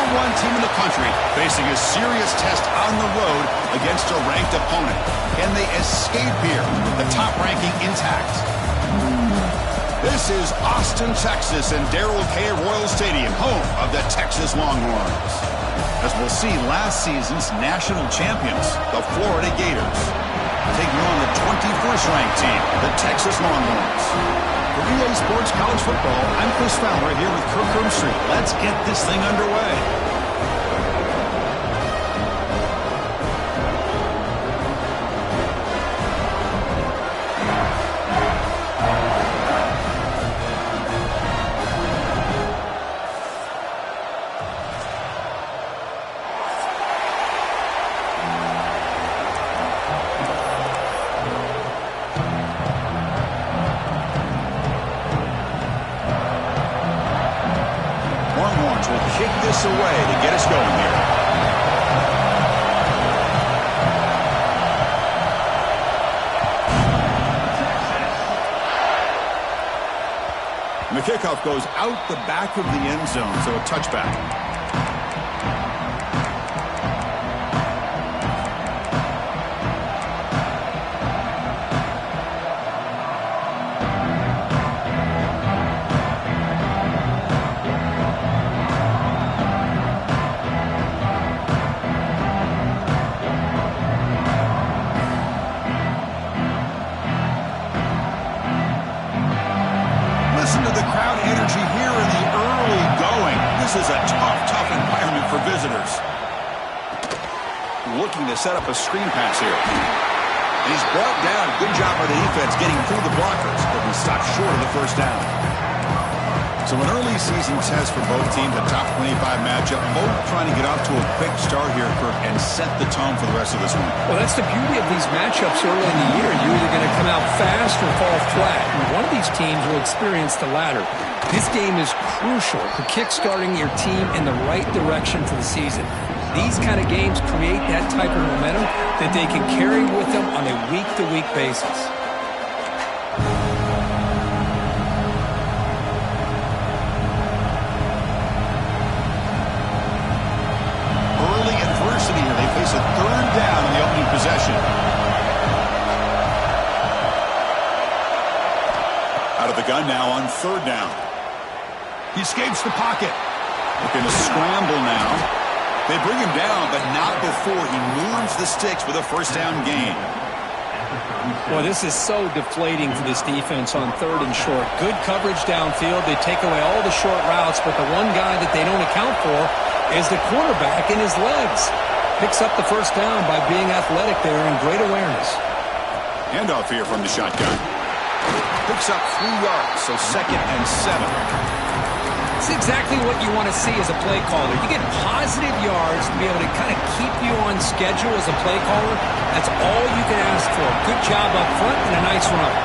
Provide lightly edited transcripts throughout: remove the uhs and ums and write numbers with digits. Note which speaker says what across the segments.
Speaker 1: #1 team in the country facing a serious test on the road against a ranked opponent. Can they escape here with the top ranking intact? This is Austin, Texas, and Darrell K. Royal Stadium, home of the Texas Longhorns. As we'll see, last season's national champions, the Florida Gators, taking on the 21st ranked team, the Texas Longhorns. For EA Sports College Football, I'm Chris Fowler here with Kirk Herbstreit. Let's get this thing underway. Kick this away to get us going here. And the kickoff goes out the back of the end zone, so a touchback. Listen to the crowd energy here in the early going. This is a tough environment for visitors. Looking to set up a screen pass here. And he's brought down. Good job by the defense getting through the blockers, but he stopped short of the first down. So an early season test for both teams, a top 25 matchup. Both trying to get off to a quick start here, Kirk, and set the tone for the rest of this one.
Speaker 2: Well, that's the beauty of these matchups early in the year. You're either going to come out fast or fall flat. And one of these teams will experience the latter. This game is crucial for kick-starting your team in the right direction for the season. These kind of games create that type of momentum that they can carry with them on a week-to-week basis.
Speaker 1: They face a third down in the opening possession. Out of the gun now on third down. He escapes the pocket. Looking to scramble now. They bring him down, but not before he moves the sticks with a first down gain.
Speaker 2: Well, this is so deflating for this defense on third and short. Good coverage downfield. They take away all the short routes, but the one guy that they don't account for is the quarterback in his legs. Picks up the first down by being athletic there and great awareness.
Speaker 1: Handoff here from the shotgun. Picks up 3 yards, so 2nd and 7.
Speaker 2: It's exactly what you want to see as a play caller. You get positive yards to be able to kind of keep you on schedule as a play caller. That's all you can ask for. Good job up front and a nice run.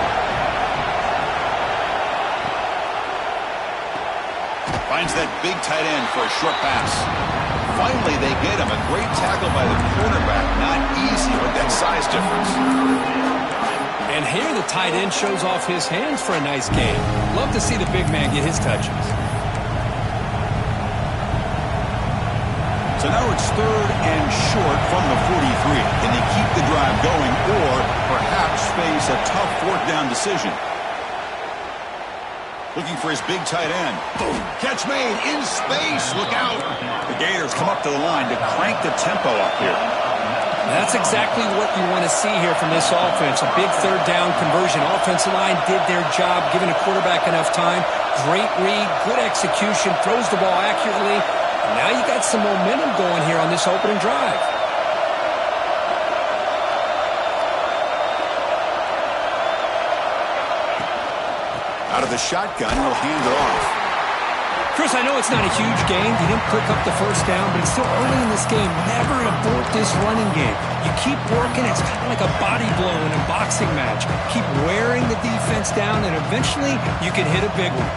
Speaker 1: Finds that big tight end for a short pass. Finally, they get him. A great tackle by the quarterback. Not easy with that size difference.
Speaker 2: And here the tight end shows off his hands for a nice game. Love to see the big man get his touches.
Speaker 1: So now it's third and short from the 43. Can they keep the drive going or perhaps face a tough fourth down decision? Looking for his big tight end. Boom. Catch made in space. Look out. The Gators come up to the line to crank the tempo up here.
Speaker 2: That's exactly what you want to see here from this offense. A big third down conversion. Offensive line did their job, giving a quarterback enough time. Great read, good execution, throws the ball accurately. And now you got some momentum going here on this opening drive.
Speaker 1: Out of the shotgun, he'll hand it off.
Speaker 2: Chris, I know it's not a huge game. You didn't pick up the first down, but it's still early in this game. Never abort this running game. You keep working. It's kind of like a body blow in a boxing match. Keep wearing the defense down, and eventually you can hit a big one.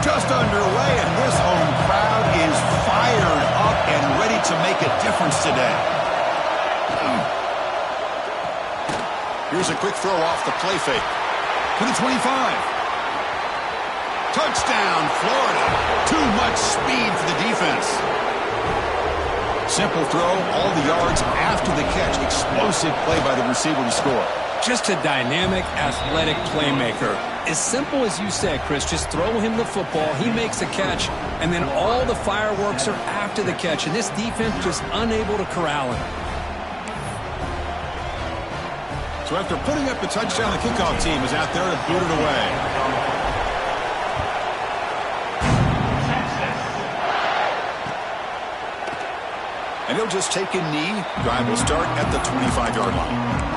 Speaker 1: Just underway, and this home crowd is fired up and ready to make a difference today. Here's a quick throw off the play fake. To the 25. Touchdown, Florida. Too much speed for the defense. Simple throw, all the yards after the catch. Explosive play by the receiver to score.
Speaker 2: Just a dynamic, athletic playmaker. As simple as you said, Chris, just throw him the football, he makes a catch, and then all the fireworks are after the catch, and this defense just unable to corral him.
Speaker 1: So after putting up the touchdown, the kickoff team is out there to boot it away. And he'll just take a knee. Drive will start at the 25-yard line.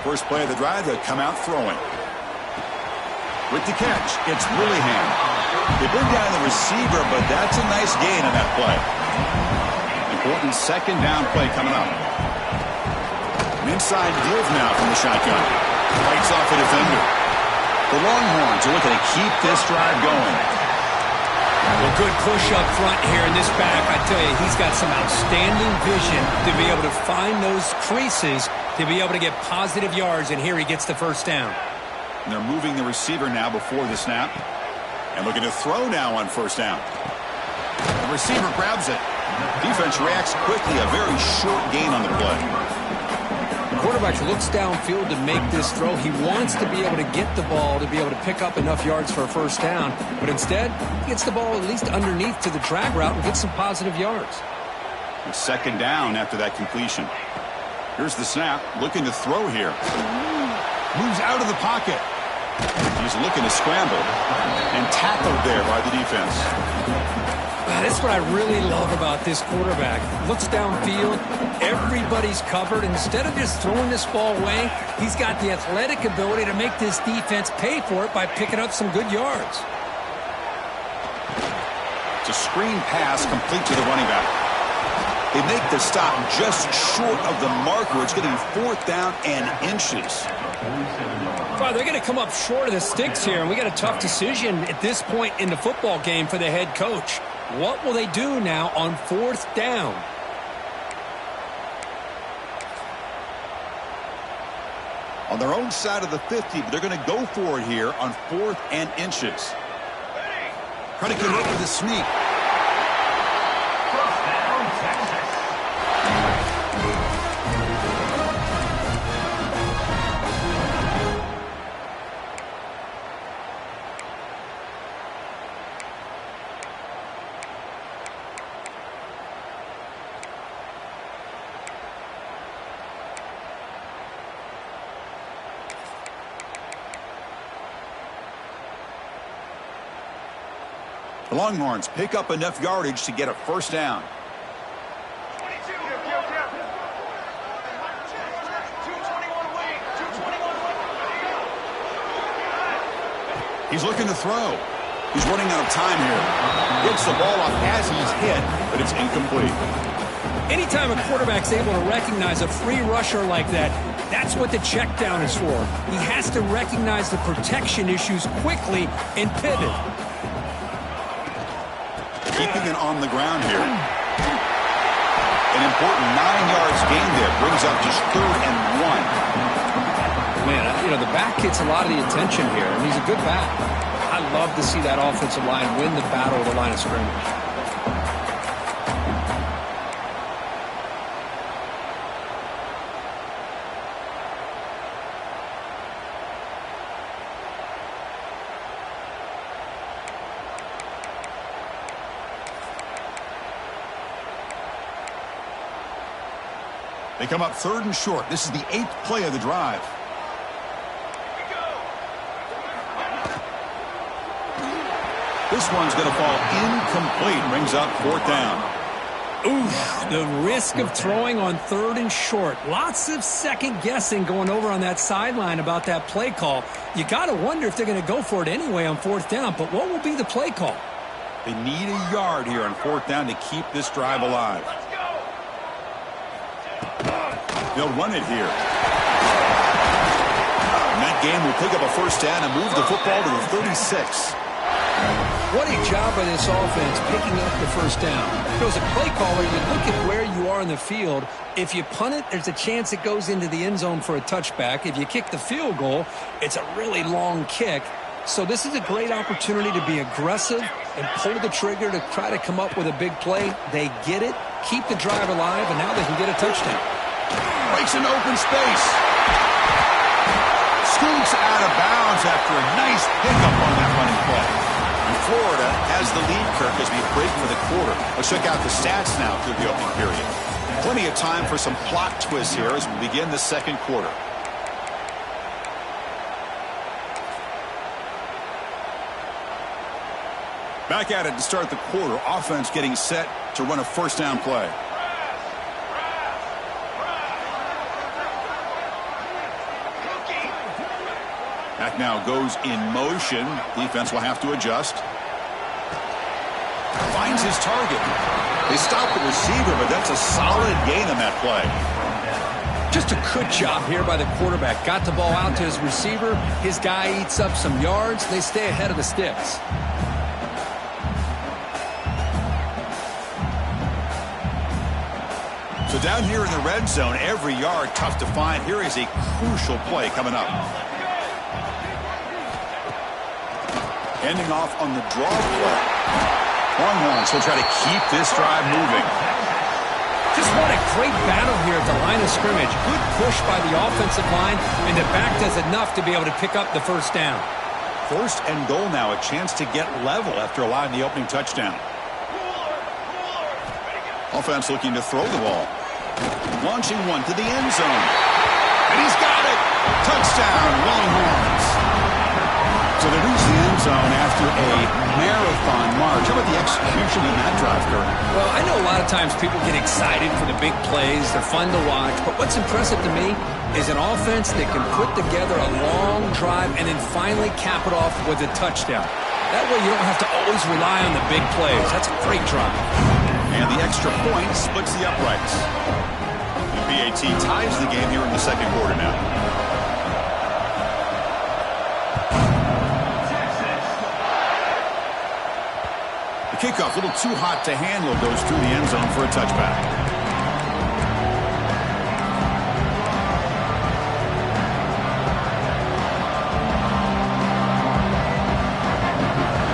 Speaker 1: First play of the drive, they come out throwing. With the catch, it's Willingham. They bring down the receiver, but that's a nice gain on that play. Important second down play coming up. An inside give now from the shotgun. Fights off a defender. The Longhorns are looking to keep this drive going.
Speaker 2: Well, good push up front here in this back. I tell you, he's got some outstanding vision to be able to find those creases to be able to get positive yards, and here he gets the first down.
Speaker 1: And they're moving the receiver now before the snap. And looking to throw now on first down. The receiver grabs it. Defense reacts quickly. A very short gain on the play.
Speaker 2: The quarterback looks downfield to make this throw. He wants to be able to get the ball to be able to pick up enough yards for a first down. But instead, he gets the ball at least underneath to the drag route and gets some positive yards.
Speaker 1: And second down after that completion. Here's the snap, looking to throw here. Moves out of the pocket. He's looking to scramble. And tackled there by the defense.
Speaker 2: That's what I really love about this quarterback. Looks downfield. Everybody's covered. Instead of just throwing this ball away, he's got the athletic ability to make this defense pay for it by picking up some good yards.
Speaker 1: It's a screen pass complete to the running back. They make the stop just short of the marker. It's going to be fourth down and inches.
Speaker 2: Well, they're going to come up short of the sticks here, and we got a tough decision at this point in the football game for the head coach. What will they do now on fourth down?
Speaker 1: On their own side of the 50, but they're going to go for it here on fourth and inches. Trying to get up with a sneak. The Longhorns pick up enough yardage to get a first down. He's looking to throw. He's running out of time here. Gets the ball off as he's hit, but it's incomplete.
Speaker 2: Anytime a quarterback's able to recognize a free rusher like that, that's what the check down is for. He has to recognize the protection issues quickly and pivot.
Speaker 1: Keeping it on the ground here. An important 9 yards gain there. Brings up just 3rd and 1.
Speaker 2: Man, you know, the back gets a lot of the attention here, and he's a good back. I love to see that offensive line win the battle of the line of scrimmage.
Speaker 1: They come up 3rd and short. This is the 8th play of the drive. This one's going to fall incomplete. Brings up 4th down.
Speaker 2: Oof, the risk of throwing on 3rd and short. Lots of second guessing going over on that sideline about that play call. You got to wonder if they're going to go for it anyway on 4th down, but what will be the play call?
Speaker 1: They need a yard here on 4th down to keep this drive alive. They'll run it here. And that game will pick up a 1st down and move the football to the 36.
Speaker 2: What a job by this offense picking up the 1st down. If it was a play caller, you look at where you are in the field. If you punt it, there's a chance it goes into the end zone for a touchback. If you kick the field goal, it's a really long kick. So this is a great opportunity to be aggressive and pull the trigger to try to come up with a big play. They get it, keep the drive alive, and now they can get a touchdown.
Speaker 1: Breaks an open space. Scoots out of bounds after a nice pickup on that running play. Florida has the lead, Kirk, as we break for the quarter. Let's check out the stats now through the opening period. Plenty of time for some plot twists here as we begin the 2nd quarter. Back at it to start the quarter. Offense getting set to run a 1st down play. Back now goes in motion. Defense will have to adjust. Finds his target. They stop the receiver, but that's a solid gain on that play.
Speaker 2: Just a good job here by the quarterback. Got the ball out to his receiver. His guy eats up some yards. They stay ahead of the sticks.
Speaker 1: So down here in the red zone, every yard tough to find. Here is a crucial play coming up. Ending off on the draw play. Longhorns will try to keep this drive moving.
Speaker 2: Just what a great battle here at the line of scrimmage. Good push by the offensive line, and the back does enough to be able to pick up the 1st down.
Speaker 1: 1st and goal now, a chance to get level after allowing the opening touchdown. Offense looking to throw the ball. Launching one to the end zone. And he's got it! Touchdown, Longhorns! So they reach the end zone after a marathon march. How about the execution in that drive, Kirk?
Speaker 2: Well, I know a lot of times people get excited for the big plays. They're fun to watch. But what's impressive to me is an offense that can put together a long drive and then finally cap it off with a touchdown. That way you don't have to always rely on the big plays. That's a great drive.
Speaker 1: And the extra point splits the uprights. The PAT ties the game here in the 2nd quarter now. The kickoff, a little too hot to handle, goes through the end zone for a touchback.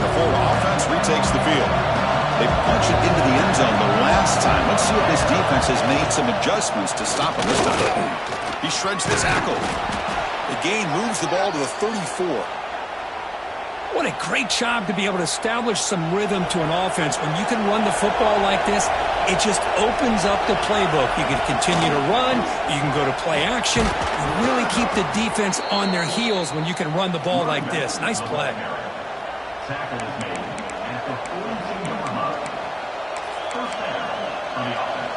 Speaker 1: The Florida offense retakes the field. They punch it into the end zone the last time. Let's see if this defense has made some adjustments to stop him this time. He shreds the tackle. The gain moves the ball to the 34.
Speaker 2: What a great job to be able to establish some rhythm to an offense. When you can run the football like this, it just opens up the playbook. You can continue to run. You can go to play action. You really keep the defense on their heels when you can run the ball like this. Nice play.
Speaker 3: Tackle is made at the 14-yard line. 1st down on the offense.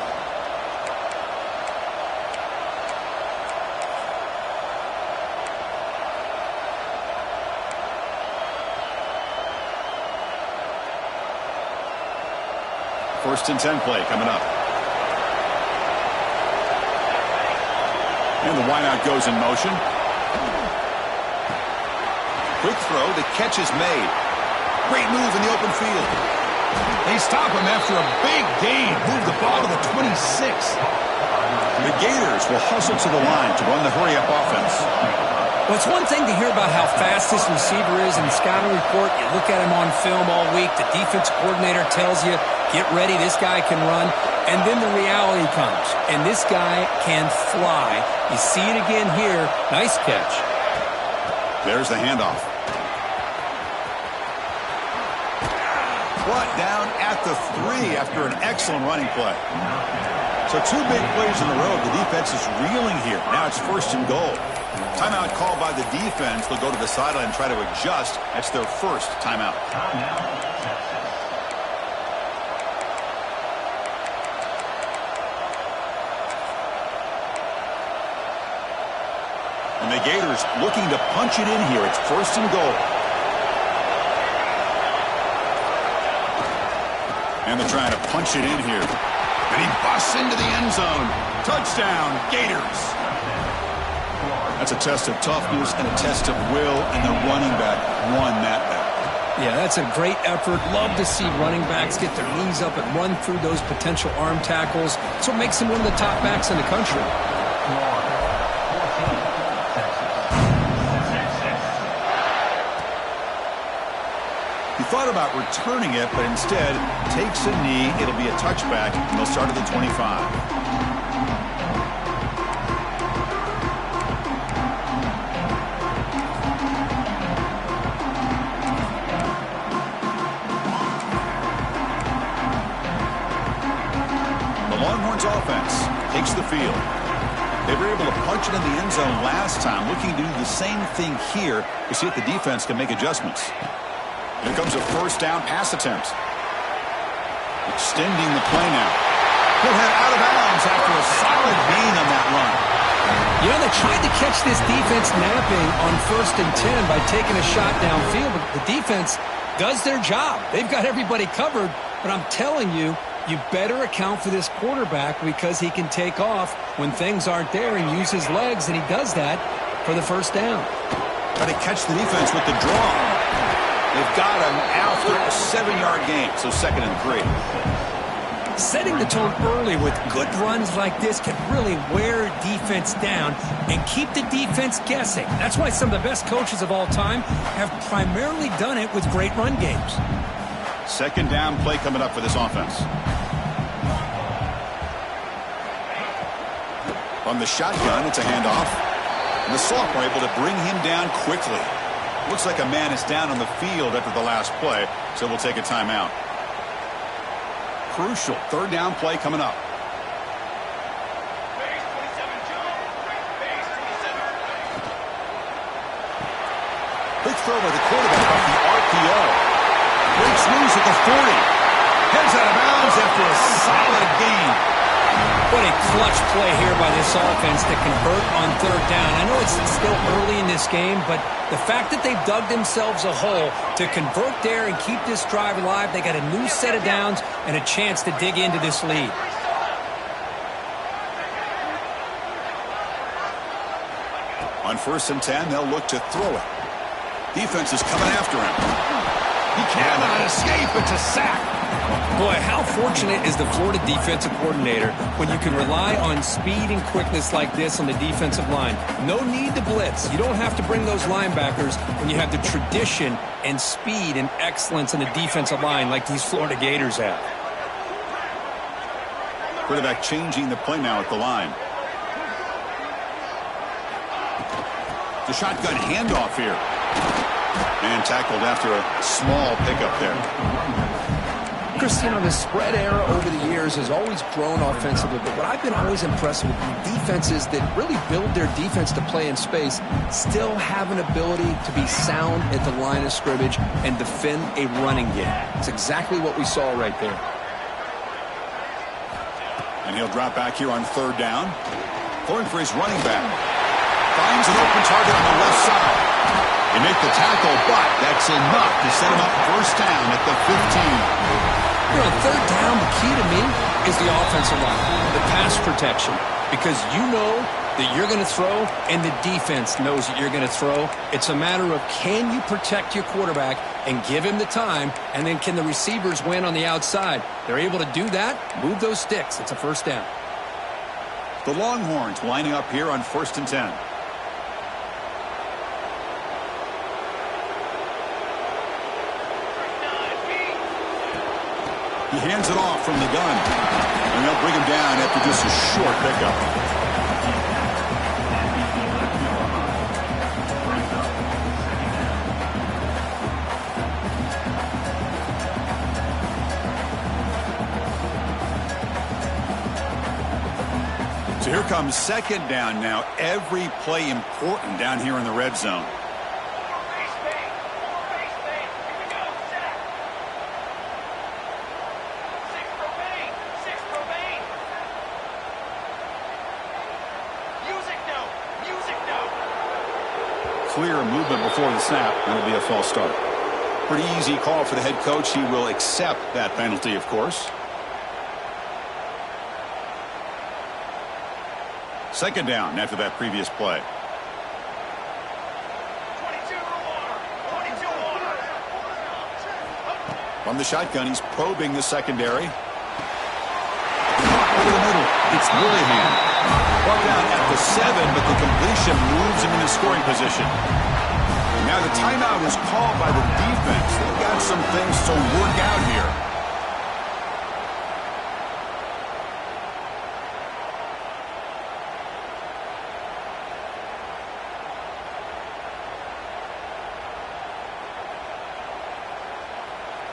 Speaker 1: First and 10 play coming up. And the wideout goes in motion. Quick throw. The catch is made. Great move in the open field. They stop him after a big gain. Move the ball to the 26. The Gators will hustle to the line to run the hurry-up offense.
Speaker 2: Well, it's one thing to hear about how fast this receiver is in the scouting report. You look at him on film all week. The defense coordinator tells you, get ready, this guy can run. And then the reality comes, and this guy can fly. You see it again here. Nice catch.
Speaker 1: There's the handoff. Brought down at the 3 after an excellent running play. So 2 big plays in a row. The defense is reeling here. Now it's 1st and goal. Timeout called by the defense. They'll go to the sideline and try to adjust. That's their first timeout. And the Gators looking to punch it in here. It's 1st and goal. And they're trying to punch it in here. And he busts into the end zone. Touchdown, Gators. That's a test of toughness and a test of will, and the running back won that battle.
Speaker 2: Yeah, that's a great effort. Love to see running backs get their knees up and run through those potential arm tackles. That's what makes him one of the top backs in the country.
Speaker 1: He thought about returning it, but instead takes a knee. It'll be a touchback, and they'll start at the 25. Offense takes the field. They were able to punch it in the end zone last time, looking to do the same thing here to see if the defense can make adjustments. Here comes a 1st down pass attempt. Extending the play now. He'll head out of bounds after a solid gain on that run.
Speaker 2: You know, they tried to catch this defense napping on 1st and 10 by taking a shot downfield, but the defense does their job. They've got everybody covered, but I'm telling you, you better account for this quarterback because he can take off when things aren't there and use his legs, and he does that for the 1st down.
Speaker 1: Try to catch the defense with the draw. They've got him after a 7-yard gain, so 2nd and 3.
Speaker 2: Setting the tone early with good runs like this can really wear defense down and keep the defense guessing. That's why some of the best coaches of all time have primarily done it with great run games.
Speaker 1: 2nd down play coming up for this offense. On the shotgun, it's a handoff. And the sophomore able to bring him down quickly. Looks like a man is down on the field after the last play, so we'll take a timeout. Crucial 3rd down play coming up. Big throw by the quarterback off the RPO. Breaks loose at the 40. Heads out of bounds after a solid gain.
Speaker 2: What a clutch play here by this offense to convert on 3rd down. I know it's still early in this game, but the fact that they've dug themselves a hole to convert there and keep this drive alive, they got a new set of downs and a chance to dig into this lead.
Speaker 1: On 1st and 10, they'll look to throw it. Defense is coming after him. He cannot escape. It's a sack.
Speaker 2: Boy, how fortunate is the Florida defensive coordinator when you can rely on speed and quickness like this on the defensive line. No need to blitz. You don't have to bring those linebackers when you have the tradition and speed and excellence in the defensive line like these Florida Gators have.
Speaker 1: Quarterback changing the play now at the line. The shotgun handoff here. And tackled after a small pickup there.
Speaker 2: Chris, you know, the spread era over the years has always grown offensively, but what I've been always impressed with defenses that really build their defense to play in space still have an ability to be sound at the line of scrimmage and defend a running game. It's exactly what we saw right there.
Speaker 1: And he'll drop back here on 3rd down. Going for his running back. Finds an open target on the left side. They make the tackle, but that's enough to set him up 1st down at the 15.
Speaker 2: You know, 3rd down, the key to me is the offensive line, the pass protection, because you know that you're going to throw and the defense knows that you're going to throw. It's a matter of can you protect your quarterback and give him the time, and then can the receivers win on the outside? They're able to do that, move those sticks. It's a 1st down.
Speaker 1: The Longhorns lining up here on 1st and 10. He hands it off from the gun. And they'll bring him down after just a short pickup. So here comes 2nd down now. Every play important down here in the red zone. clear movement before the snap, and it'll be a false start. Pretty easy call for the head coach. He will accept that penalty, of course. Second down after that previous play. From the shotgun, he's probing the secondary. Over the middle, it's Willihan. Brought down at the 7, but the completion moves him into scoring position. And now the timeout is called by the defense. They've got some things to work out here.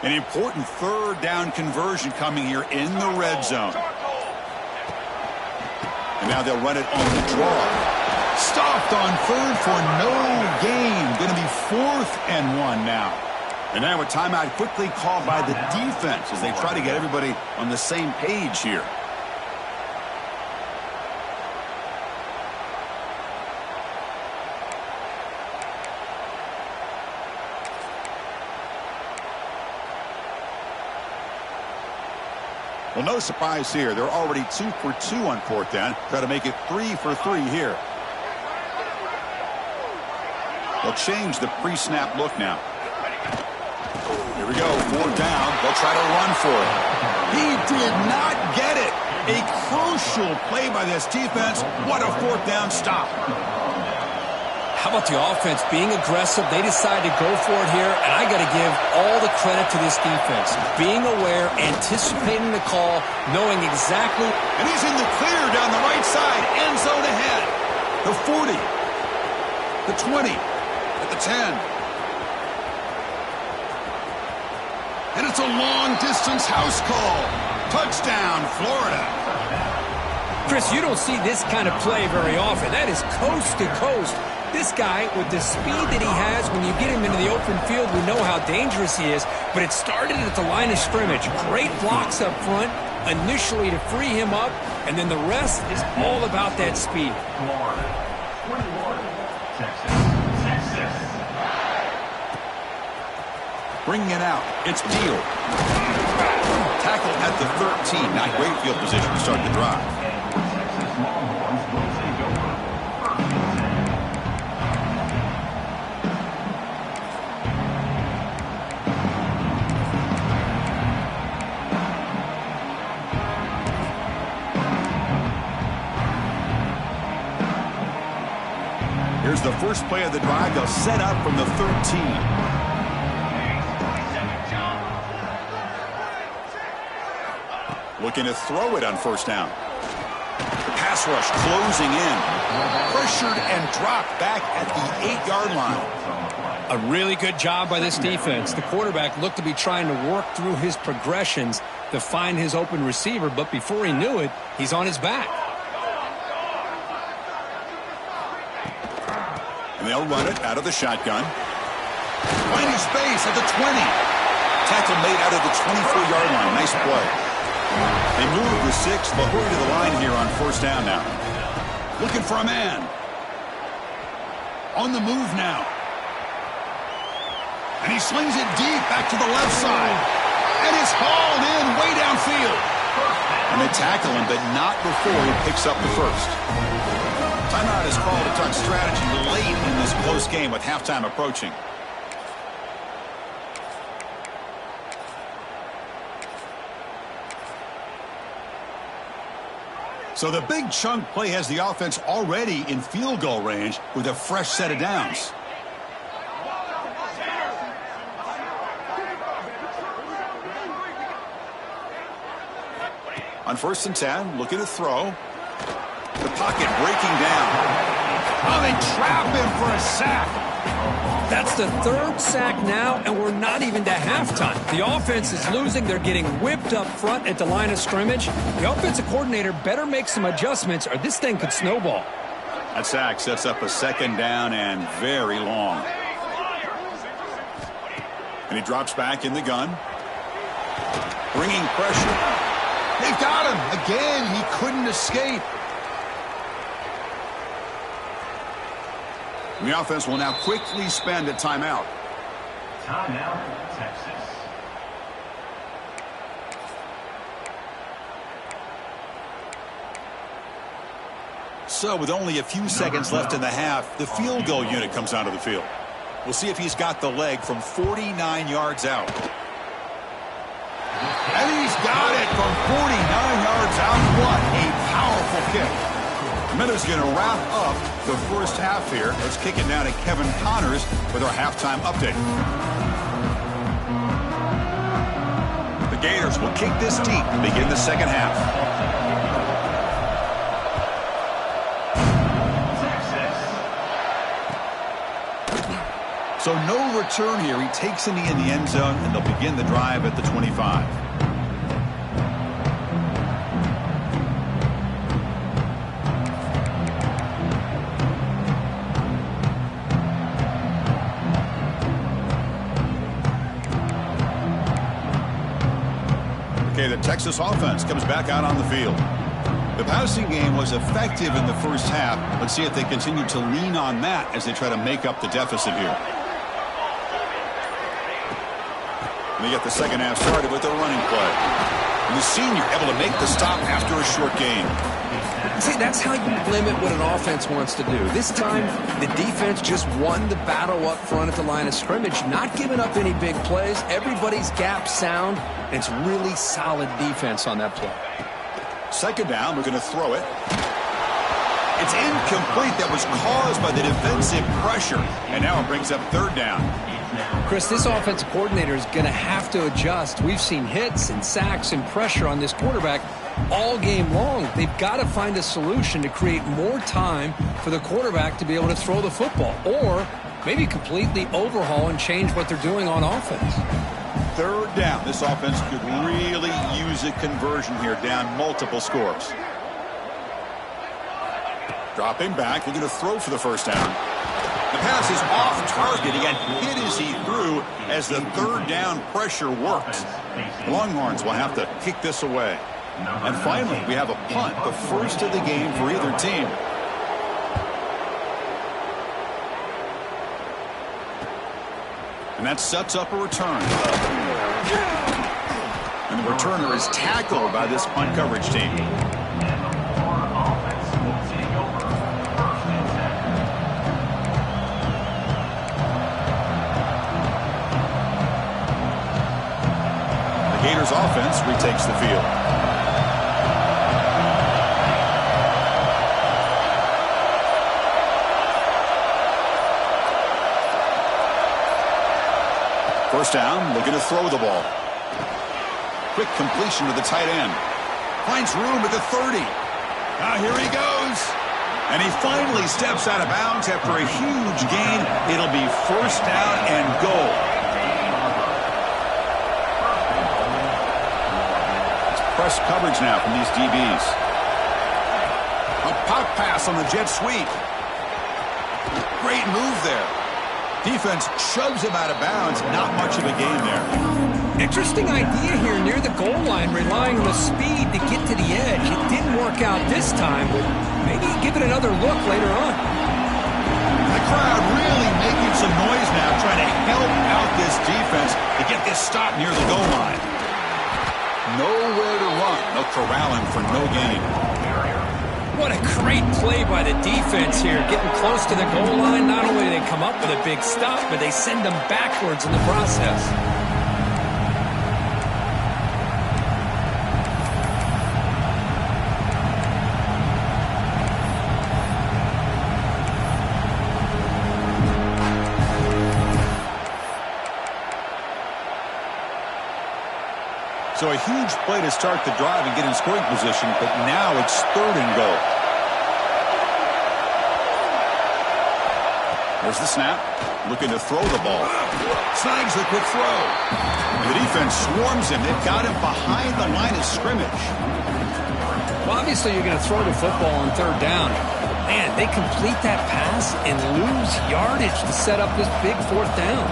Speaker 1: An important third down conversion coming here in the red zone. And now they'll run it on the draw. Stopped on third for no gain. Going to be 4th and 1 now. And now a timeout quickly called by the defense as they try to get everybody on the same page here. Well, no surprise here. They're already 2 for 2 on 4th down. Try to make it 3 for 3 here. They'll change the pre-snap look now. Here we go, 4th down. They'll try to run for it. He did not get it. A crucial play by this defense. What a 4th down stop.
Speaker 2: How about the offense being aggressive? They decide to go for it here, and I got to give all the credit to this defense. Being aware, anticipating the call, knowing exactly.
Speaker 1: And he's in the clear down the right side, end zone ahead. The 40, the 20, at the 10. And it's a long-distance house call. Touchdown, Florida.
Speaker 2: Chris, you don't see this kind of play very often. That is coast to coast. This guy, with the speed that he has, when you get him into the open field, we know how dangerous he is. But it started at the line of scrimmage. Great blocks up front, initially to free him up, and then the rest is all about that speed.
Speaker 1: Bringing it out, it's Deal. Tackle at the 13. Not great field position to start the drive. Here's the first play of the drive. They'll set up from the 13. Looking to throw it on 1st down. The pass rush closing in. Pressured and dropped back at the 8-yard line.
Speaker 2: A really good job by this defense. The quarterback looked to be trying to work through his progressions to find his open receiver, but before he knew it, he's on his back.
Speaker 1: And they'll run it out of the shotgun. Finding space at the 20. Tackle made out of the 24-yard line. Nice play. They move the 6. They'll hurry to the line here on 1st down now. Looking for a man. On the move now. And he slings it deep back to the left side. And it's hauled in way downfield. And they tackle him, but not before he picks up the 1st. Timeout is called to talk strategy late in this close game with halftime approaching. So the big chunk play has the offense already in field goal range with a fresh set of downs. On 1st and 10, looking to throw. The pocket breaking down. Oh, they trap him for a sack.
Speaker 2: That's the 3rd sack now, and we're not even to halftime. The offense is losing. They're getting whipped up front at the line of scrimmage. The offensive coordinator better make some adjustments, or this thing could snowball.
Speaker 1: That sack sets up a 2nd down and very long. And he drops back in the gun. Bringing pressure. They've got him. Again, he couldn't escape. The offense will now quickly spend a timeout.
Speaker 3: Timeout, Texas.
Speaker 1: So with only a few seconds left in the half, the field goal unit comes onto the field. We'll see if he's got the leg from 49 yards out. And he's got it from 49 yards out. What a powerful kick. Minutes going to wrap up the first half here. Let's kick it down to Kevin Connors with our halftime update. The Gators will kick this deep to begin the second half. So no return here. He takes a knee in the end zone, and they'll begin the drive at the 25. Okay, the Texas offense comes back out on the field. The passing game was effective in the first half. Let's see if they continue to lean on that as they try to make up the deficit here. And they get the second half started with a running play. And the senior able to make the stop after a short gain.
Speaker 2: See, that's how you limit what an offense wants to do. This time, the defense just won the battle up front at the line of scrimmage, not giving up any big plays. Everybody's gap sound, and it's really solid defense on that play.
Speaker 1: Second down, we're going to throw it. It's incomplete. That was caused by the defensive pressure. And now it brings up third down.
Speaker 2: Chris, this offensive coordinator is going to have to adjust. We've seen hits and sacks and pressure on this quarterback all game long. They've got to find a solution to create more time for the quarterback to be able to throw the football, or maybe completely overhaul and change what they're doing on offense.
Speaker 1: Third down. This offense could really use a conversion here, down multiple scores. Dropping back. They're going to throw for the first down. The pass is off target. He got hit as he threw as the third down pressure worked. The Longhorns will have to kick this away. And finally, we have a punt, the first of the game for either team. And that sets up a return. And the returner is tackled by this punt coverage team. The Gators offense retakes the field. First down, looking to throw the ball. Quick completion to the tight end. Finds room at the 30. Now here he goes. And he finally steps out of bounds after a huge gain. It'll be first down and goal. It's press coverage now from these DBs. A pop pass on the jet sweep. Great move there. Defense shoves him out of bounds. Not much of a gain there.
Speaker 2: Interesting idea here near the goal line, relying on the speed to get to the edge. It didn't work out this time, but maybe give it another look later on.
Speaker 1: The crowd really making some noise now, trying to help out this defense to get this stop near the goal line. Nowhere to run. They'll corral him for no gain.
Speaker 2: What a great play by the defense here. Getting close to the goal line, not only do they come up with a big stop, but they send them backwards in the process.
Speaker 1: So a huge play to start the drive and get in scoring position, but now it's third and goal. There's the snap. Looking to throw the ball. Snags the quick throw. The defense swarms him. They've got him behind the line of scrimmage.
Speaker 2: Well, obviously you're going to throw the football on third down. Man, they complete that pass and lose yardage to set up this big fourth down.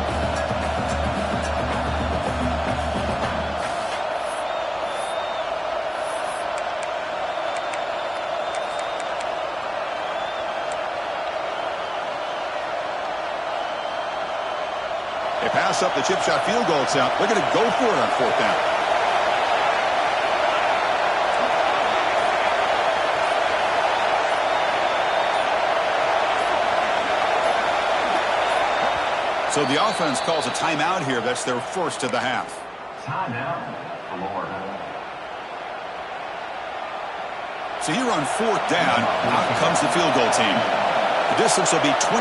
Speaker 1: They pass up the chip shot field goal attempt. They're going to go for it on 4th down. So the offense calls a timeout here. That's their first of the half.
Speaker 3: Timeout, Florida.
Speaker 1: So here on 4th down, out comes the field goal team. The distance will be 23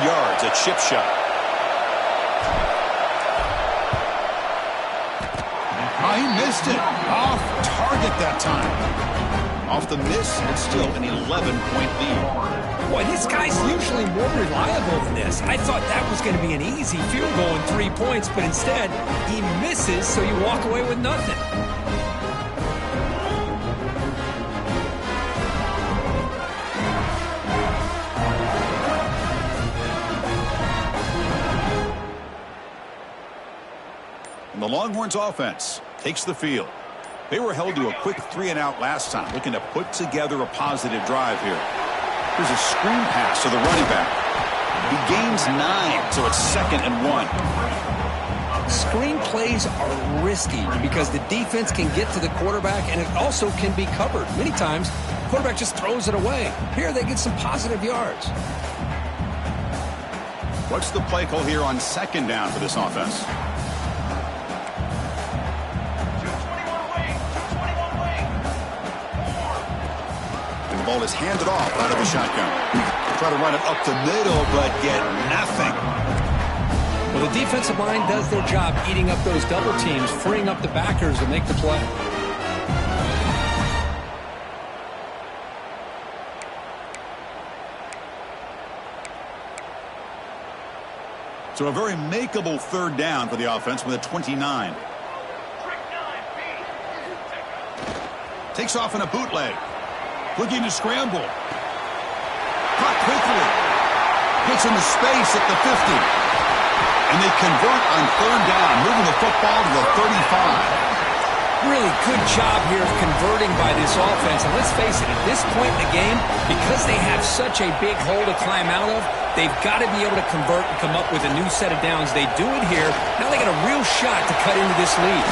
Speaker 1: yards at chip shot. Oh, he missed it. Off target that time. Off the miss, it's still an 11-point lead.
Speaker 2: Boy, this guy's usually more reliable than this. I thought that was going to be an easy field goal and 3 points, but instead, he misses, so you walk away with nothing.
Speaker 1: And the Longhorns offense takes the field. They were held to a quick 3-and-out last time, looking to put together a positive drive here. Here's a screen pass to the running back. He gains 9, so it's 2nd and 1.
Speaker 2: Screen plays are risky because the defense can get to the quarterback, and it also can be covered. Many times, the quarterback just throws it away. Here, they get some positive yards.
Speaker 1: What's the play call here on 2nd down for this offense? The ball is handed off out of the shotgun. Try to run it up the middle, but get nothing.
Speaker 2: Well, the defensive line does their job eating up those double teams, freeing up the backers to make the play.
Speaker 1: So a very makeable 3rd down for the offense with a 29. Takes off in a bootleg. Looking to scramble. Caught quickly. Gets into space at the 50. And they convert on 3rd down, moving the football to the 35.
Speaker 2: Really good job here of converting by this offense. And let's face it, at this point in the game, because they have such a big hole to climb out of, they've got to be able to convert and come up with a new set of downs. They do it here. Now they got a real shot to cut into this lead.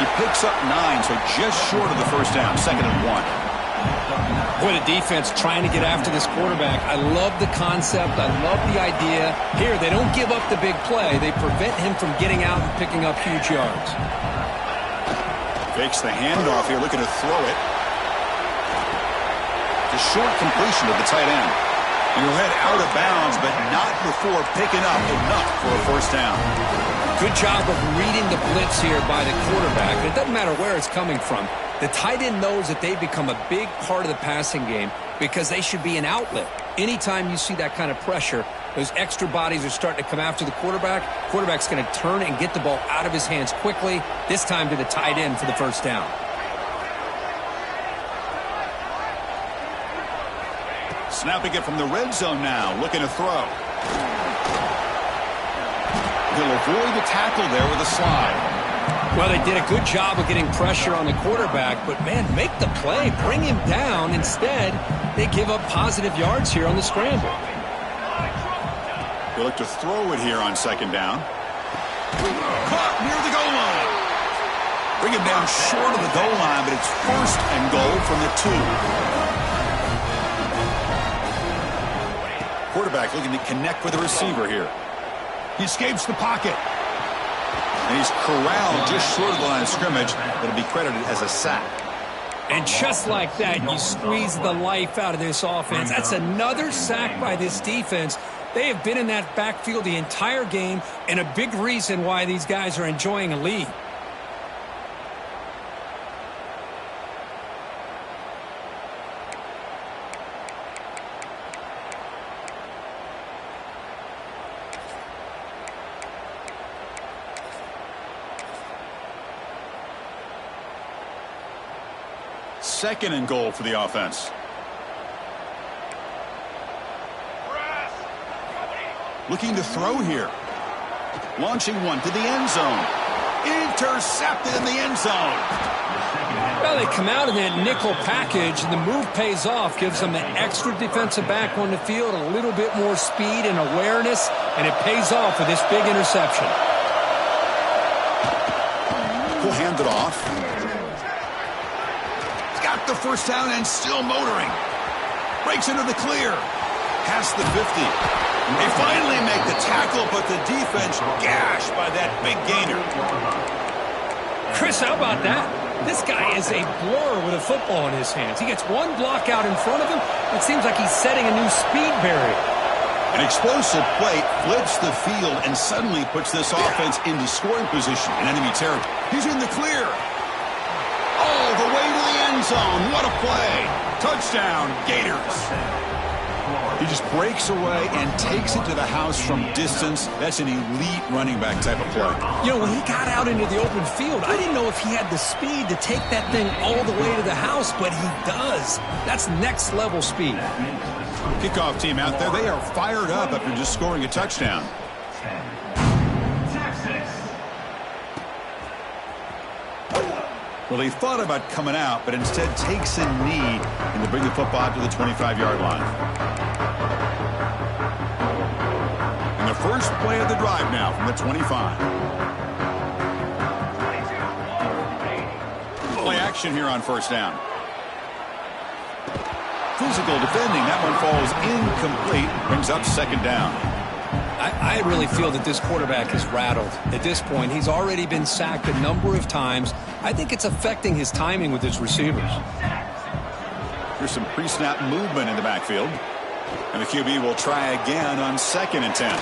Speaker 1: He picks up 9, so just short of the 1st down, 2nd and 1.
Speaker 2: Boy, the defense trying to get after this quarterback. I love the concept. I love the idea. Here, they don't give up the big play. They prevent him from getting out and picking up huge yards.
Speaker 1: Fakes the handoff here, looking to throw it. It's a short completion to the tight end. He'll head out of bounds, but not before picking up enough for a 1st down.
Speaker 2: Good job of reading the blitz here by the quarterback. It doesn't matter where it's coming from. The tight end knows that they've become a big part of the passing game because they should be an outlet. Anytime you see that kind of pressure, those extra bodies are starting to come after the quarterback. Quarterback's going to turn and get the ball out of his hands quickly, this time to the tight end for the 1st down.
Speaker 1: Snapping it from the red zone now, looking to throw. He'll avoid the tackle there with a slide.
Speaker 2: Well, they did a good job of getting pressure on the quarterback, but, man, make the play. Bring him down. Instead, they give up positive yards here on the scramble.
Speaker 1: They look to throw it here on 2nd down. Caught near the goal line. Bring him down short of the goal line, but it's 1st and goal from the 2. Quarterback looking to connect with the receiver here. He escapes the pocket. And he's corralled just short of the line of scrimmage. That'll be credited as a sack.
Speaker 2: And just like that, you squeeze the life out of this offense. That's another sack by this defense. They have been in that backfield the entire game, and a big reason why these guys are enjoying a lead.
Speaker 1: Second and goal for the offense. Looking to throw here. Launching one to the end zone. Intercepted in the end zone.
Speaker 2: Well, they come out in that nickel package, and the move pays off, gives them an extra defensive back on the field, a little bit more speed and awareness, and it pays off with this big interception.
Speaker 1: We'll hand it off. He's got the first down and still motoring. Breaks into the clear. Past the 50. They finally make the tackle, but the defense gashed by that big gainer.
Speaker 2: Chris, how about that? This guy is a blur with a football in his hands. He gets one block out in front of him. It seems like he's setting a new speed barrier.
Speaker 1: An explosive play flips the field and suddenly puts this offense into scoring position in enemy territory. He's in the clear. All the way to the end zone. What a play. Touchdown, Gators. He just breaks away and takes it to the house from distance. That's an elite running back type of play.
Speaker 2: You know, when he got out into the open field, I didn't know if he had the speed to take that thing all the way to the house, but he does. That's next level speed.
Speaker 1: Kickoff team out there, they are fired up after just scoring a touchdown. Well, he thought about coming out, but instead takes a knee and to bring the football out to the 25-yard line. And the first play of the drive now from the 25. Play action here on first down. Physical defending. That one falls incomplete. Brings up second down.
Speaker 2: I really feel that this quarterback is rattled. At this point, he's already been sacked a number of times. I think it's affecting his timing with his receivers.
Speaker 1: Here's some pre-snap movement in the backfield. And the QB will try again on 2nd and 10.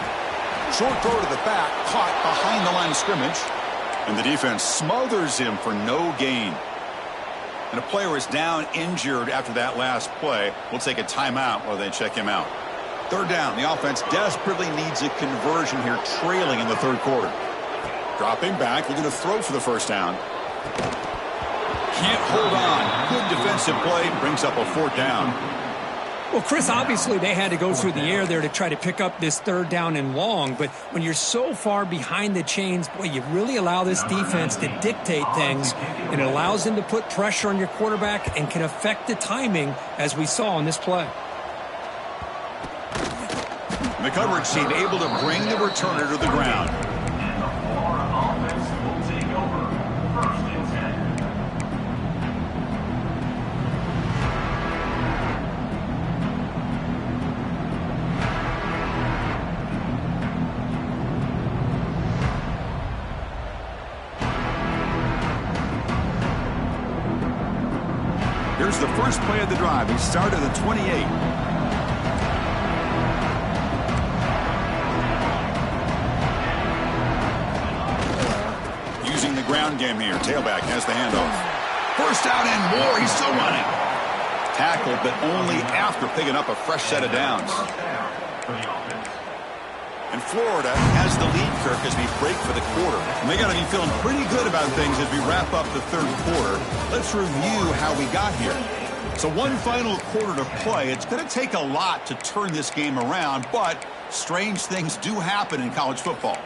Speaker 1: Short throw to the back, caught behind the line of scrimmage. And the defense smothers him for no gain. And a player is down injured after that last play. We'll take a timeout while they check him out. Third down. The offense desperately needs a conversion here, trailing in the third quarter. Dropping back, looking to throw for the first down. Can't hold on. Good defensive play, brings up a fourth down.
Speaker 2: Well, Chris, obviously they had to go through the air there to try to pick up this third down and long, but when you're so far behind the chains, boy, you really allow this defense to dictate things, and it allows them to put pressure on your quarterback and can affect the timing, as we saw on this play.
Speaker 1: The coverage team able to bring the returner to the ground. Here's the first play of the drive. He started at the 28. Using the ground game here. Tailback has the handoff. First down and more. He's still running. Tackled, but only after picking up a fresh set of downs. And Florida has the lead, Kirk, as we break for the quarter. And they got to be feeling pretty good about things as we wrap up the third quarter. Let's review how we got here. So one final quarter to play. It's going to take a lot to turn this game around, but strange things do happen in college football.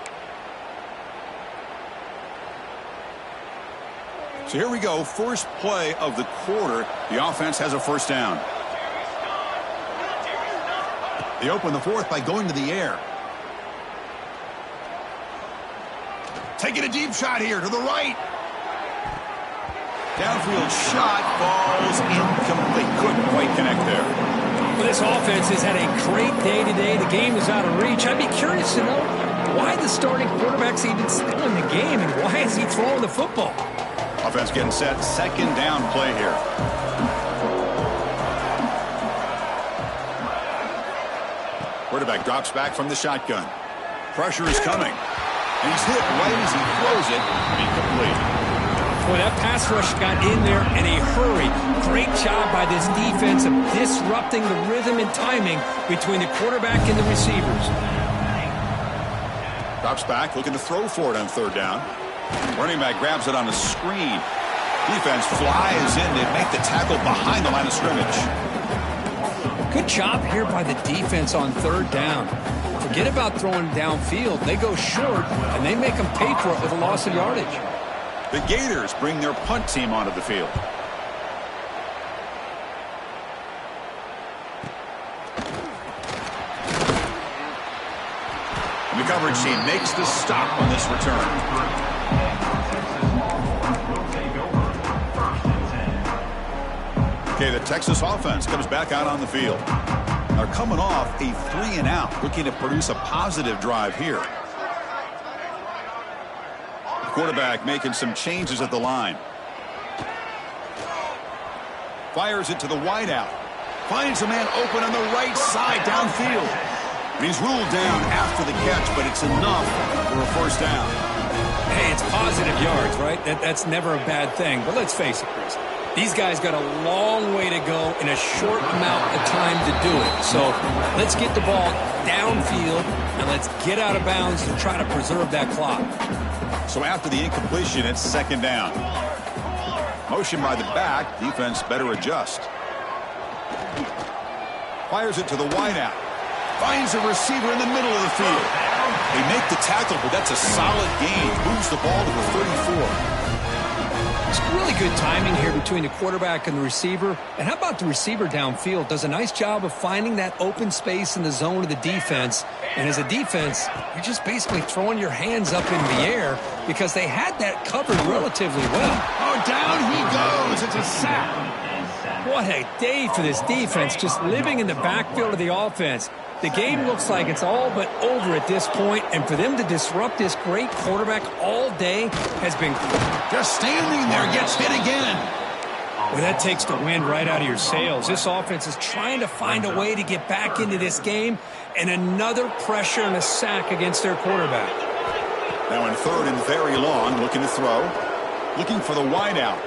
Speaker 1: So here we go, first play of the quarter. The offense has a first down. They open the fourth by going to the air. Taking a deep shot here to the right. Downfield shot falls incomplete. Couldn't quite connect there.
Speaker 2: Well, this offense has had a great day today. The game is out of reach. I'd be curious to know why the starting quarterback's even still in the game and why is he throwing the football?
Speaker 1: Offense getting set. Second down play here. Quarterback drops back from the shotgun. Pressure is coming. And he's hit right as he throws it. Incomplete.
Speaker 2: Boy, that pass rush got in there in a hurry. Great job by this defense of disrupting the rhythm and timing between the quarterback and the receivers.
Speaker 1: Drops back, looking to throw for it on third down. Running back grabs it on a screen. Defense flies in to make the tackle behind the line of scrimmage.
Speaker 2: Good job here by the defense on third down. Forget about throwing downfield. They go short, and they make them pay for it with a loss of yardage.
Speaker 1: The Gators bring their punt team onto the field. The coverage team makes the stop on this return. Okay, the Texas offense comes back out on the field. They're coming off a 3-and-out, looking to produce a positive drive here. The quarterback making some changes at the line. Fires it to the wideout. Finds a man open on the right side downfield. He's ruled down after the catch, but it's enough for a first down.
Speaker 2: Hey, it's positive yards, right? That's never a bad thing. But let's face it, Chris. These guys got a long way to go in a short amount of time to do it. So let's get the ball downfield, and let's get out of bounds to try to preserve that clock.
Speaker 1: So after the incompletion, it's second down. Motion by the back. Defense better adjust. Fires it to the wideout. Finds a receiver in the middle of the field. They make the tackle, but that's a solid gain. Moves the ball to the 34.
Speaker 2: It's really good timing here between the quarterback and the receiver. And how about the receiver downfield? Does a nice job of finding that open space in the zone of the defense. And as a defense, you're just basically throwing your hands up in the air because they had that covered relatively well.
Speaker 1: Oh, down he goes. It's a sack.
Speaker 2: What a day for this defense, just living in the backfield of the offense. The game looks like it's all but over at this point, and for them to disrupt this great quarterback all day has been
Speaker 1: just standing there, gets hit again.
Speaker 2: Well, that takes the wind right out of your sails. This offense is trying to find a way to get back into this game, and another pressure and a sack against their quarterback.
Speaker 1: Now in third and very long, looking to throw. Looking for the wideout.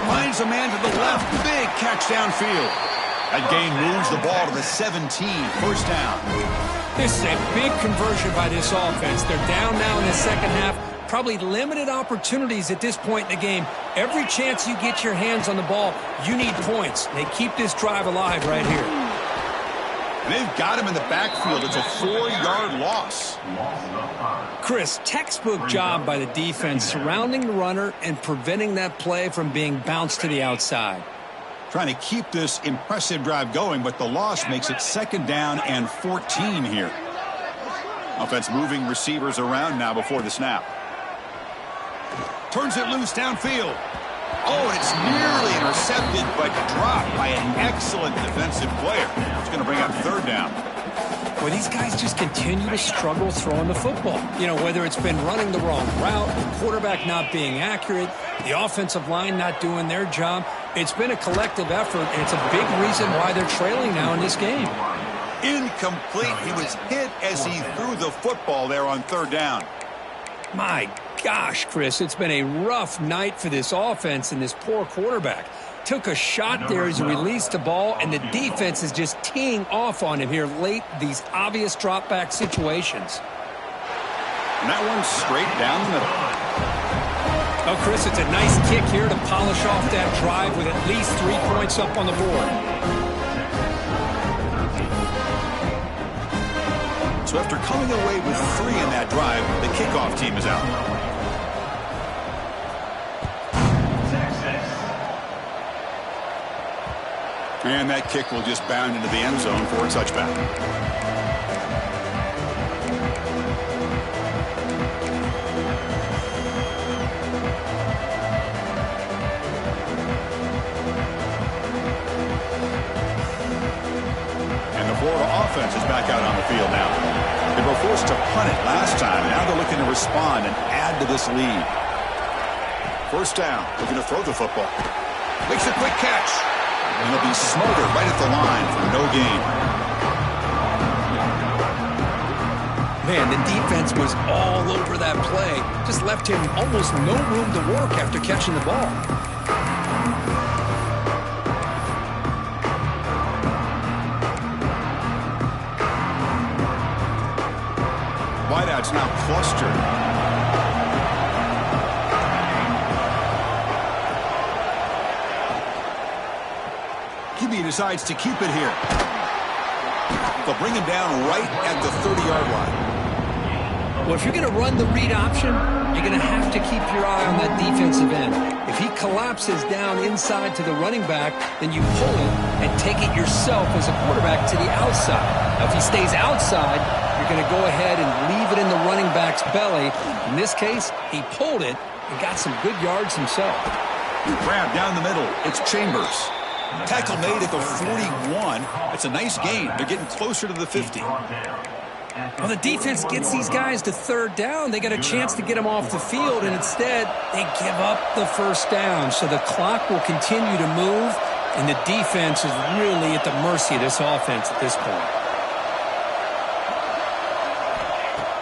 Speaker 1: Finds a man to the left. Big catch downfield. That gain moves the ball to the 17. First down.
Speaker 2: This is a big conversion by this offense. They're down now in the second half. Probably limited opportunities at this point in the game. Every chance you get your hands on the ball, you need points. They keep this drive alive right here.
Speaker 1: And they've got him in the backfield. It's a 4-yard loss.
Speaker 2: Chris, textbook job by the defense surrounding the runner and preventing that play from being bounced to the outside.
Speaker 1: Trying to keep this impressive drive going, but the loss makes it second down and 14 here. Offense moving receivers around now before the snap. Turns it loose downfield. Oh, it's nearly intercepted, but dropped by an excellent defensive player. It's going to bring up third down.
Speaker 2: Well, these guys just continue to struggle throwing the football. You know, whether it's been running the wrong route, the quarterback not being accurate, the offensive line not doing their job. It's been a collective effort, and it's a big reason why they're trailing now in this game.
Speaker 1: Incomplete. He was hit as he threw the football there on third down.
Speaker 2: My gosh, Chris, it's been a rough night for this offense and this poor quarterback. Took a shot there as he released the ball, and the defense is just teeing off on him here late, these obvious drop-back situations.
Speaker 1: And that one's straight down the middle.
Speaker 2: Oh, Chris, it's a nice kick here to polish off that drive with at least 3 points up on the board.
Speaker 1: So after coming away with 3 in that drive, the kickoff team is out. And that kick will just bound into the end zone for a touchback. And the Florida offense is back out on the field now. They were forced to punt it last time. Now they're looking to respond and add to this lead. First down, looking to throw the football. Makes a quick catch. And he'll be smothered right at the line for no gain.
Speaker 2: Man, the defense was all over that play. Just left him almost no room to work after catching the ball.
Speaker 1: Wideout's now clustered. QB decides to keep it here. They'll bring him down right at the 30-yard line.
Speaker 2: Well, if you're going to run the read option, you're going to have to keep your eye on that defensive end. If If he collapses down inside to the running back, then you pull it and take it yourself as a quarterback to the outside. Now, if he stays outside, you're going to go ahead and leave it in the running back's belly. In this case, he pulled it and got some good yards himself.
Speaker 1: Grab down the middle. It's Chambers. Tackle made at the 41. It's a nice gain. They're getting closer to the 50.
Speaker 2: Well, the defense gets these guys to third down. They got a chance to get them off the field, and instead they give up the first down. So the clock will continue to move, and the defense is really at the mercy of this offense at this point.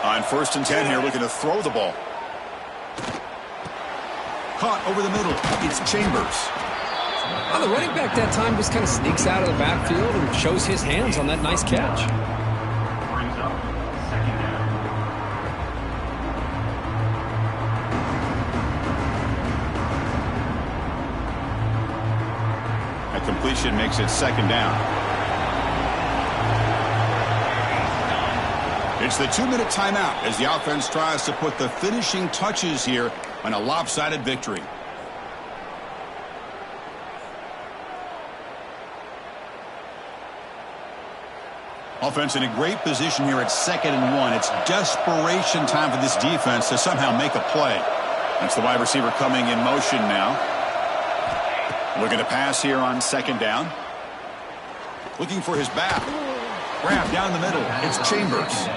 Speaker 1: On 1st and 10 here, looking to throw the ball. Caught over the middle. It's Chambers.
Speaker 2: Well, the running back that time just kind of sneaks out of the backfield and shows his hands on that nice catch.
Speaker 3: Brings up 2nd down.
Speaker 1: A completion makes it 2nd down. It's the 2-minute timeout as the offense tries to put the finishing touches here on a lopsided victory. Offense in a great position here at 2nd and 1. It's desperation time for this defense to somehow make a play. That's the wide receiver coming in motion now. Looking to pass here on 2nd down. Looking for his back. Grab down the middle. It's Chambers.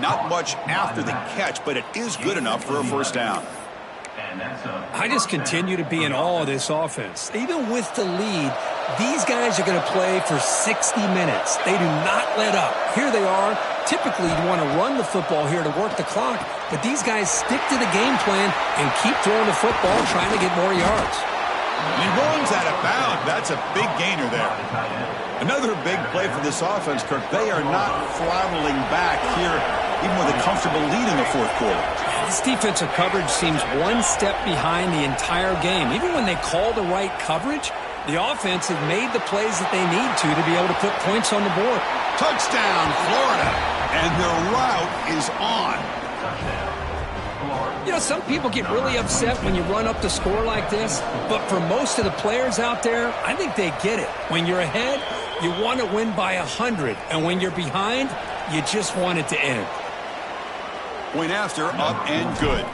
Speaker 1: Not much after the catch, but it is good enough for a first down.
Speaker 2: I just continue to be in awe of this offense. Even with the lead, these guys are going to play for 60 minutes. They do not let up. Here they are. Typically, you want to run the football here to work the clock, but these guys stick to the game plan and keep throwing the football, trying to get more yards.
Speaker 1: And he rolls out of bounds. That's a big gainer there. Another big play for this offense, Kirk. They are not throttling back here, even with a comfortable lead in the 4th quarter.
Speaker 2: This defensive coverage seems one step behind the entire game. Even when they call the right coverage, the offense has made the plays that they need to be able to put points on the board.
Speaker 1: Touchdown, Florida. And their route is on.
Speaker 2: You know, some people get really upset when you run up the score like this, but for most of the players out there, I think they get it. When you're ahead, you want to win by 100, and when you're behind, you just want it to end.
Speaker 1: Point after, up and good.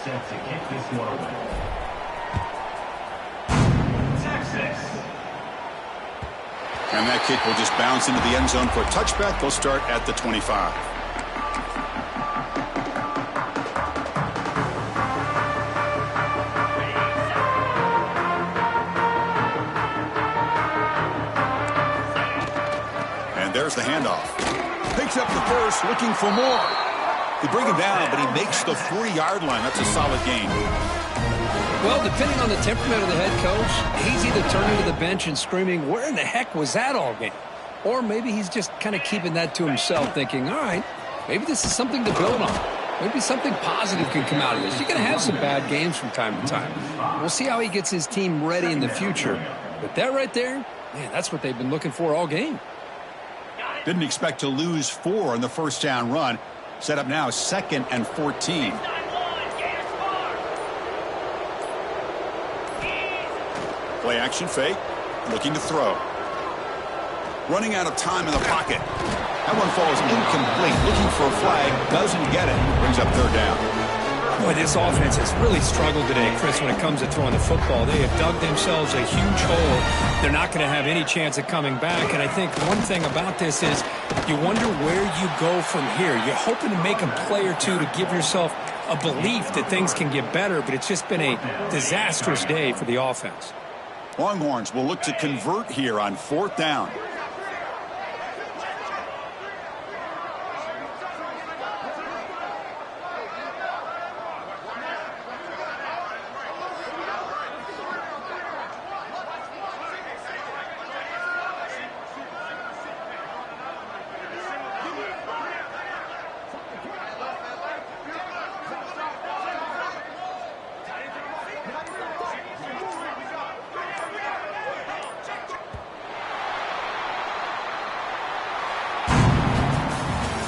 Speaker 3: Set to kick this one away. Texas.
Speaker 1: And that kick will just bounce into the end zone for a touchback. They'll start at the 25. And there's the handoff. Picks up the first, looking for more. They bring him down, but he makes the 40-yard line. That's a solid gain.
Speaker 2: Well, depending on the temperament of the head coach, he's either turning to the bench and screaming, where in the heck was that all game? Or maybe he's just kind of keeping that to himself, thinking, all right, maybe this is something to build on. Maybe something positive can come out of this. You're going to have some bad games from time to time. We'll see how he gets his team ready in the future. But that right there, man, that's what they've been looking for all game.
Speaker 1: Didn't expect to lose 4 on the first down run. Set up now 2nd and 14. Play action fake. Looking to throw. Running out of time in the pocket. That one falls incomplete. Looking for a flag. Doesn't get it. Brings up 3rd down.
Speaker 2: Boy, this offense has really struggled today, Chris, when it comes to throwing the football. They have dug themselves a huge hole. They're not going to have any chance of coming back. And I think one thing about this is you wonder where you go from here. You're hoping to make a play or two to give yourself a belief that things can get better, but it's just been a disastrous day for the offense.
Speaker 1: Longhorns will look to convert here on 4th down.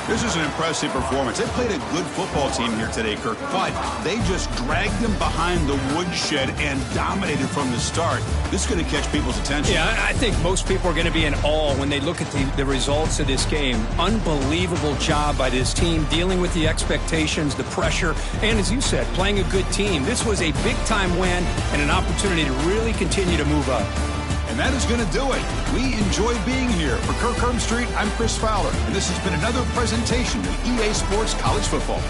Speaker 1: This is an impressive performance. They played a good football team here today, Kirk, but they just dragged them behind the woodshed and dominated from the start. This is going to catch people's attention.
Speaker 2: Yeah, I think most people are going to be in awe when they look at the results of this game. Unbelievable job by this team, dealing with the expectations, the pressure, and as you said, playing a good team. This was a big-time win and an opportunity to really continue to move up.
Speaker 1: And that is going to do it. We enjoyed being here. For Kirk Herbstreit, I'm Chris Fowler, and this has been another presentation of EA Sports College Football.